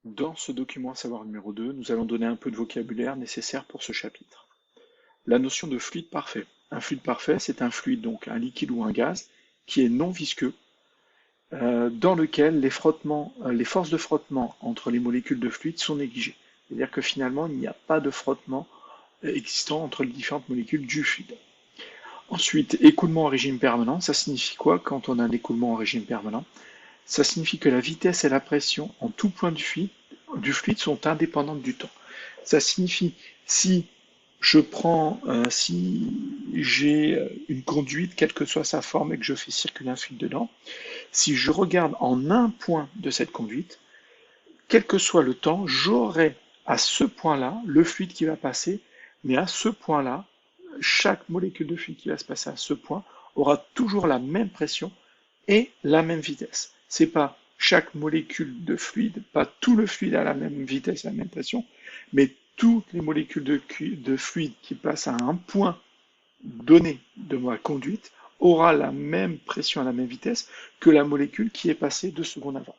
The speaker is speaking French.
Dans ce document à savoir numéro 2, nous allons donner un peu de vocabulaire nécessaire pour ce chapitre. La notion de fluide parfait. Un fluide parfait, c'est un fluide, donc un liquide ou un gaz, qui est non visqueux, dans lequel les forces de frottement entre les molécules de fluide sont négligées. C'est-à-dire que finalement, il n'y a pas de frottement existant entre les différentes molécules du fluide. Ensuite, écoulement en régime permanent, ça signifie quoi quand on a un écoulement en régime permanent? Ça signifie que la vitesse et la pression en tout point du fluide sont indépendantes du temps. Ça signifie si j'ai une conduite, quelle que soit sa forme, et que je fais circuler un fluide dedans, si je regarde en un point de cette conduite, quel que soit le temps, j'aurai à ce point-là le fluide qui va passer, mais à ce point-là, chaque molécule de fluide qui va se passer à ce point aura toujours la même pression et la même vitesse. C'est pas chaque molécule de fluide, pas tout le fluide à la même vitesse, la même pression, mais toutes les molécules de fluide qui passent à un point donné de ma conduite aura la même pression à la même vitesse que la molécule qui est passée 2 secondes avant.